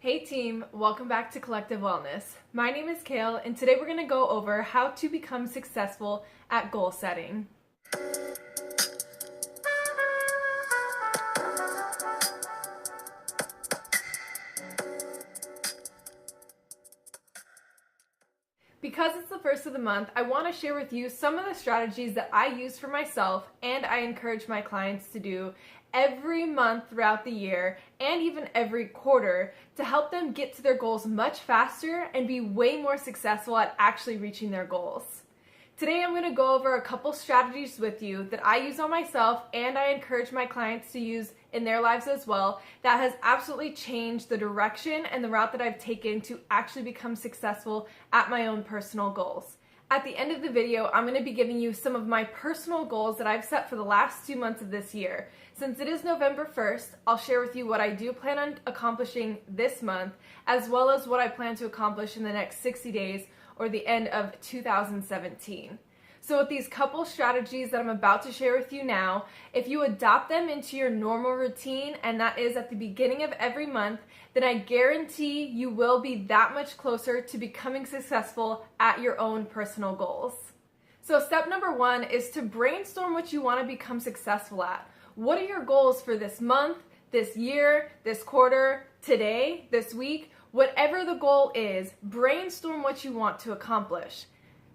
Hey team, welcome back to Collective Wellness. My name is Kale, and today we're going to go over how to become successful at goal setting. Because it's the first of the month, I want to share with you some of the strategies that I use for myself and I encourage my clients to do every month throughout the year and even every quarter to help them get to their goals much faster and be way more successful at actually reaching their goals. Today I'm going to go over a couple strategies with you that I use on myself and I encourage my clients to use in their lives as well that has absolutely changed the direction and the route that I've taken to actually become successful at my own personal goals. At the end of the video, I'm going to be giving you some of my personal goals that I've set for the last 2 months of this year. Since it is November 1st, I'll share with you what I do plan on accomplishing this month, as well as what I plan to accomplish in the next 60 days or the end of 2017. So with these couple strategies that I'm about to share with you now, if you adopt them into your normal routine, and that is at the beginning of every month, then I guarantee you will be that much closer to becoming successful at your own personal goals. So step number 1 is to brainstorm what you want to become successful at. What are your goals for this month, this year, this quarter, today, this week? Whatever the goal is, brainstorm what you want to accomplish.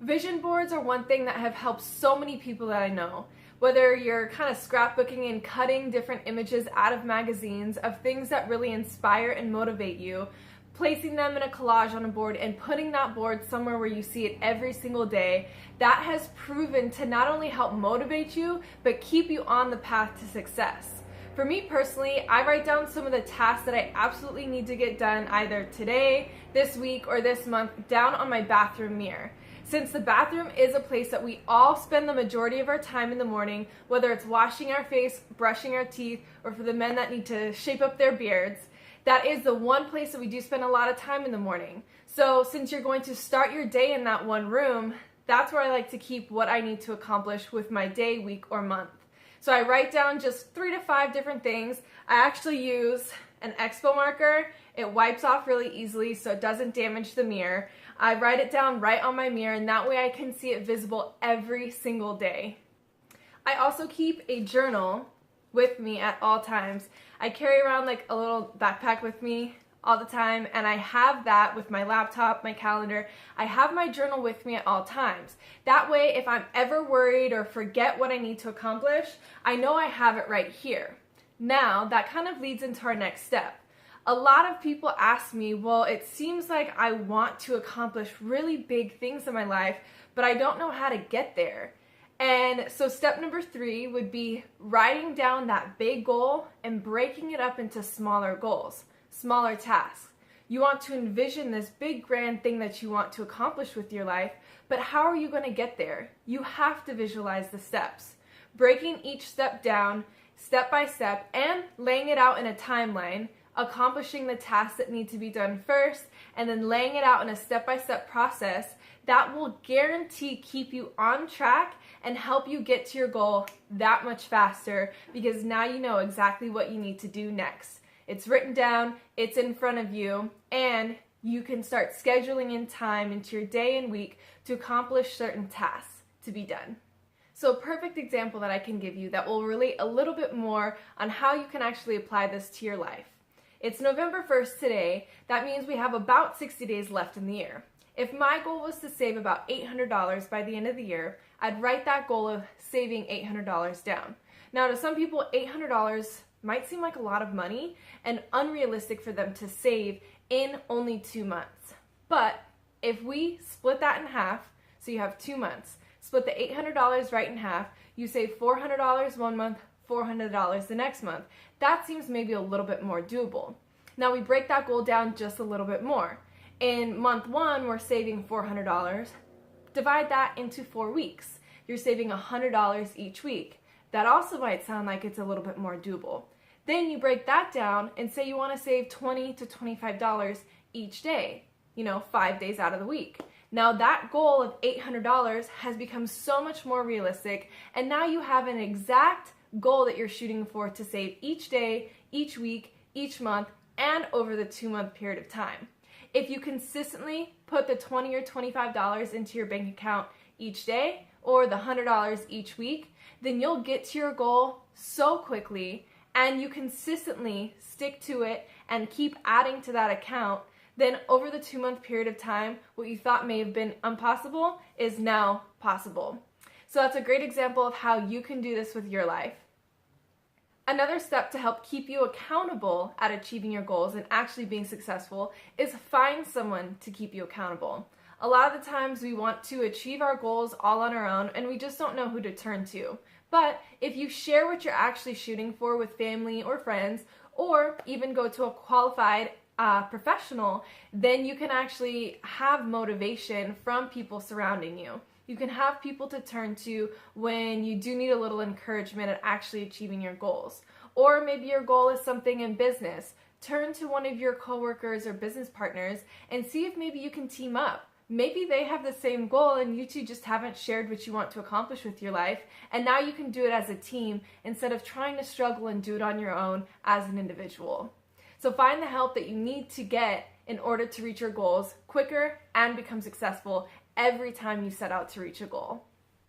Vision boards are one thing that have helped so many people that I know. Whether you're kind of scrapbooking and cutting different images out of magazines of things that really inspire and motivate you, placing them in a collage on a board and putting that board somewhere where you see it every single day, that has proven to not only help motivate you, but keep you on the path to success. For me personally, I write down some of the tasks that I absolutely need to get done either today, this week, or this month down on my bathroom mirror. Since the bathroom is a place that we all spend the majority of our time in the morning, whether it's washing our face, brushing our teeth, or for the men that need to shape up their beards, that is the one place that we do spend a lot of time in the morning. So since you're going to start your day in that one room, that's where I like to keep what I need to accomplish with my day, week, or month. So I write down just 3 to 5 different things. I actually use an Expo marker. It wipes off really easily so it doesn't damage the mirror. I write it down right on my mirror, and that way I can see it visible every single day. I also keep a journal with me at all times. I carry around like a little backpack with me all the time, and I have that with my laptop, my calendar. I have my journal with me at all times. That way, if I'm ever worried or forget what I need to accomplish, I know I have it right here. Now, that kind of leads into our next step. A lot of people ask me, well, it seems like I want to accomplish really big things in my life, but I don't know how to get there. And so step number 3 would be writing down that big goal and breaking it up into smaller goals, smaller tasks. You want to envision this big grand thing that you want to accomplish with your life, but how are you going to get there? You have to visualize the steps. Breaking each step down, step by step, and laying it out in a timeline, accomplishing the tasks that need to be done first, and then laying it out in a step-by-step process that will guarantee keep you on track and help you get to your goal that much faster, because now you know exactly what you need to do next. It's written down, it's in front of you, and you can start scheduling in time into your day and week to accomplish certain tasks to be done. So a perfect example that I can give you that will relate a little bit more on how you can actually apply this to your life. It's November 1st today. That means we have about 60 days left in the year. If my goal was to save about $800 by the end of the year, I'd write that goal of saving $800 down. Now, to some people, $800 might seem like a lot of money and unrealistic for them to save in only 2 months. But if we split that in half, so you have 2 months, split the $800 right in half, you save $400 one month, $400 the next month. That seems maybe a little bit more doable. Now we break that goal down just a little bit more. In month 1, we're saving $400. Divide that into 4 weeks. You're saving $100 each week. That also might sound like it's a little bit more doable. Then you break that down and say you want to save $20 to $25 each day, 5 days out of the week. Now that goal of $800 has become so much more realistic, and now you have an exact goal that you're shooting for to save each day, each week, each month, and over the 2-month period of time. If you consistently put the $20 or $25 into your bank account each day or the $100 each week, then you'll get to your goal so quickly, and you consistently stick to it and keep adding to that account, then over the 2-month period of time, what you thought may have been impossible is now possible. So that's a great example of how you can do this with your life. Another step to help keep you accountable at achieving your goals and actually being successful is find someone to keep you accountable. A lot of the times we want to achieve our goals all on our own and we just don't know who to turn to. But if you share what you're actually shooting for with family or friends, or even go to a qualified professional, then you can actually have motivation from people surrounding you. You can have people to turn to when you do need a little encouragement at actually achieving your goals. Or maybe your goal is something in business. Turn to one of your coworkers or business partners and see if maybe you can team up. Maybe they have the same goal and you two just haven't shared what you want to accomplish with your life, and now you can do it as a team instead of trying to struggle and do it on your own as an individual. So find the help that you need to get in order to reach your goals quicker and become successful every time you set out to reach a goal.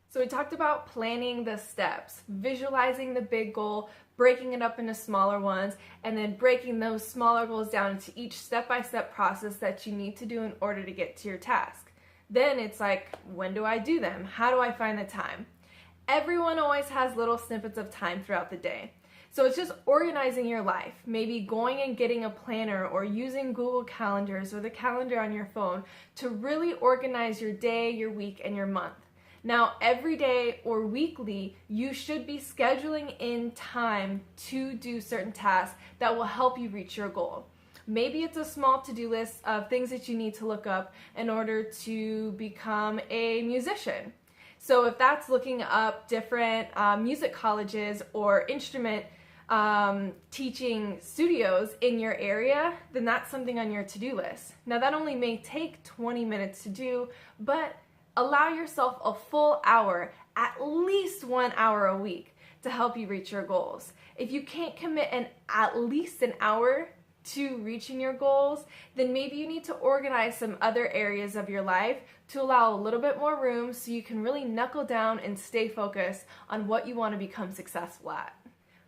So we talked about planning the steps, visualizing the big goal, breaking it up into smaller ones, and then breaking those smaller goals down into each step-by-step process that you need to do in order to get to your task. Then it's like, when do I do them? How do I find the time? Everyone always has little snippets of time throughout the day. So it's just organizing your life, maybe going and getting a planner or using Google Calendars or the calendar on your phone to really organize your day, your week, and your month. Now, every day or weekly, you should be scheduling in time to do certain tasks that will help you reach your goal. Maybe it's a small to-do list of things that you need to look up in order to become a musician. So if that's looking up different music colleges or instrument teaching studios in your area, then that's something on your to-do list. Now that only may take 20 minutes to do, but allow yourself a full hour, at least 1 hour a week, to help you reach your goals. If you can't commit at least an hour to reaching your goals, then maybe you need to organize some other areas of your life to allow a little bit more room so you can really knuckle down and stay focused on what you want to become successful at.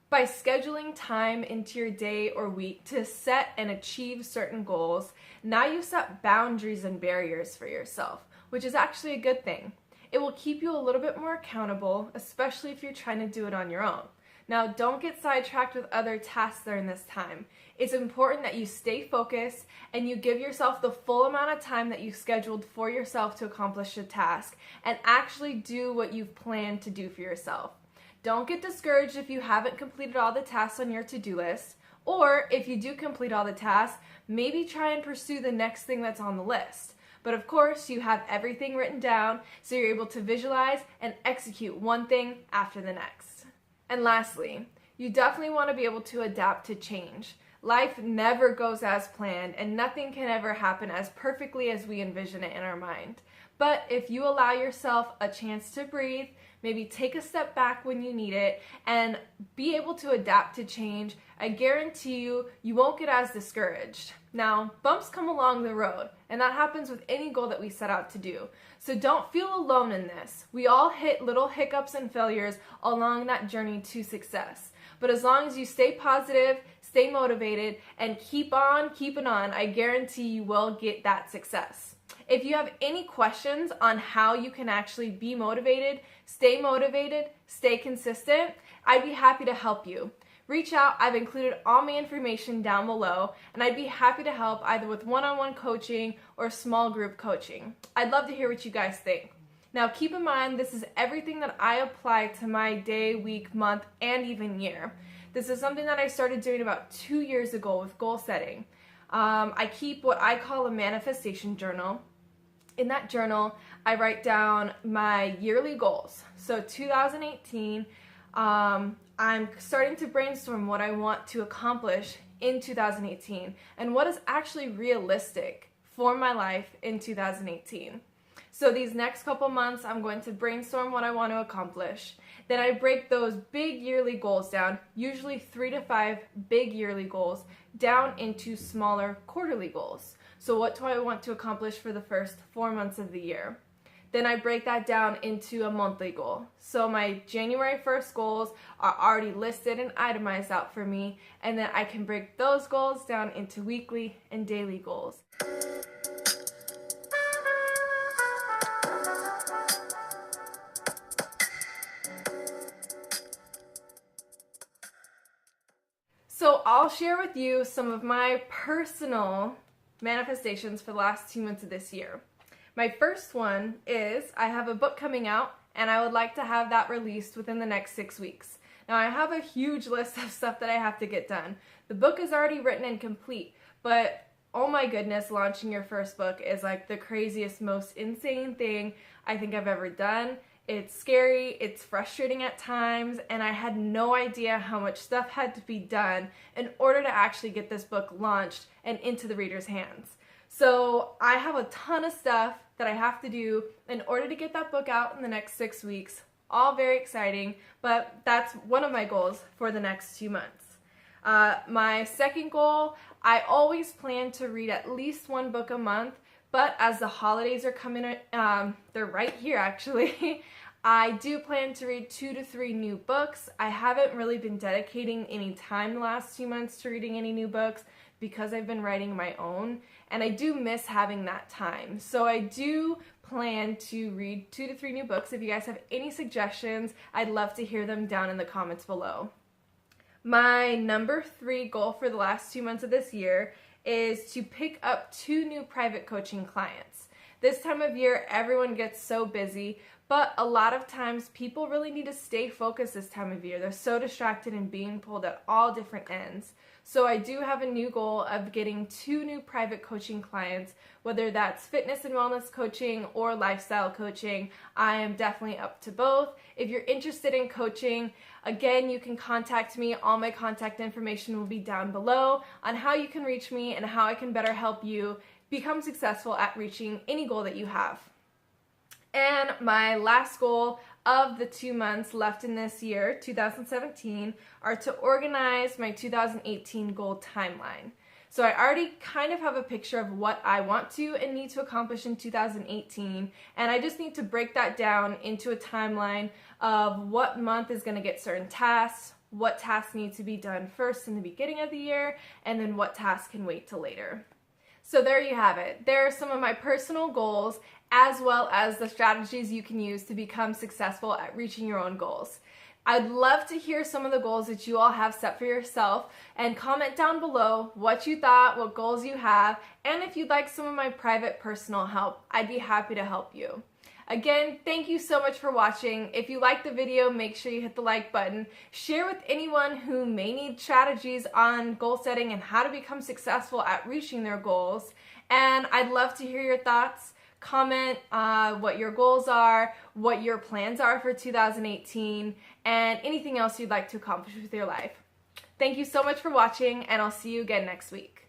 By scheduling time into your day or week to set and achieve certain goals, now you set boundaries and barriers for yourself, which is actually a good thing. It will keep you a little bit more accountable, especially if you're trying to do it on your own. Now, don't get sidetracked with other tasks during this time. It's important that you stay focused and you give yourself the full amount of time that you scheduled for yourself to accomplish a task and actually do what you've planned to do for yourself. Don't get discouraged if you haven't completed all the tasks on your to-do list, or if you do complete all the tasks, maybe try and pursue the next thing that's on the list. But of course, you have everything written down so you're able to visualize and execute one thing after the next. And lastly, you definitely want to be able to adapt to change. Life never goes as planned, and nothing can ever happen as perfectly as we envision it in our mind. But if you allow yourself a chance to breathe, maybe take a step back when you need it, and be able to adapt to change, I guarantee you, you won't get as discouraged. Now, bumps come along the road, and that happens with any goal that we set out to do. So don't feel alone in this. We all hit little hiccups and failures along that journey to success. But as long as you stay positive, stay motivated, and keep on keeping on, I guarantee you will get that success. If you have any questions on how you can actually be motivated, stay consistent, I'd be happy to help you. Reach out. I've included all my information down below, and I'd be happy to help either with one-on-one coaching or small group coaching. I'd love to hear what you guys think. Now keep in mind, this is everything that I apply to my day, week, month, and even year. This is something that I started doing about 2 years ago with goal setting. I keep what I call a manifestation journal. In that journal, I write down my yearly goals. So 2018, I'm starting to brainstorm what I want to accomplish in 2018 and what is actually realistic for my life in 2018. So these next couple months, I'm going to brainstorm what I want to accomplish. Then I break those big yearly goals down, usually 3 to 5 big yearly goals, down into smaller quarterly goals. So what do I want to accomplish for the first 4 months of the year? Then I break that down into a monthly goal. So my January 1st goals are already listed and itemized out for me, and then I can break those goals down into weekly and daily goals. So I'll share with you some of my personal manifestations for the last 2 months of this year. My first one is I have a book coming out, and I would like to have that released within the next 6 weeks. Now I have a huge list of stuff that I have to get done. The book is already written and complete, but oh my goodness, launching your first book is like the craziest, most insane thing I think I've ever done. It's scary, it's frustrating at times, and I had no idea how much stuff had to be done in order to actually get this book launched and into the reader's hands. So I have a ton of stuff that I have to do in order to get that book out in the next 6 weeks. All very exciting, but that's one of my goals for the next 2 months. My second goal, I always plan to read at least one book a month, but as the holidays are coming, they're right here actually, I do plan to read 2 to 3 new books. I haven't really been dedicating any time the last 2 months to reading any new books because I've been writing my own, and I do miss having that time. So I do plan to read 2 to 3 new books. If you guys have any suggestions, I'd love to hear them down in the comments below. My number 3 goal for the last 2 months of this year is to pick up 2 new private coaching clients. This time of year, everyone gets so busy, but a lot of times people really need to stay focused this time of year. They're so distracted and being pulled at all different ends. So I do have a new goal of getting 2 new private coaching clients, whether that's fitness and wellness coaching or lifestyle coaching. I am definitely up to both. If you're interested in coaching, again, you can contact me. All my contact information will be down below on how you can reach me and how I can better help you become successful at reaching any goal that you have. And my last goal of the 2 months left in this year, 2017, are to organize my 2018 goal timeline. So I already kind of have a picture of what I want to and need to accomplish in 2018, and I just need to break that down into a timeline of what month is going to get certain tasks, what tasks need to be done first in the beginning of the year, and then what tasks can wait till later. So there you have it. There are some of my personal goals, as well as the strategies you can use to become successful at reaching your own goals. I'd love to hear some of the goals that you all have set for yourself, and comment down below what you thought, what goals you have, and if you'd like some of my private personal help, I'd be happy to help you. Again, thank you so much for watching. If you liked the video, make sure you hit the like button. Share with anyone who may need strategies on goal setting and how to become successful at reaching their goals. And I'd love to hear your thoughts. Comment what your goals are, what your plans are for 2018, and anything else you'd like to accomplish with your life. Thank you so much for watching, and I'll see you again next week.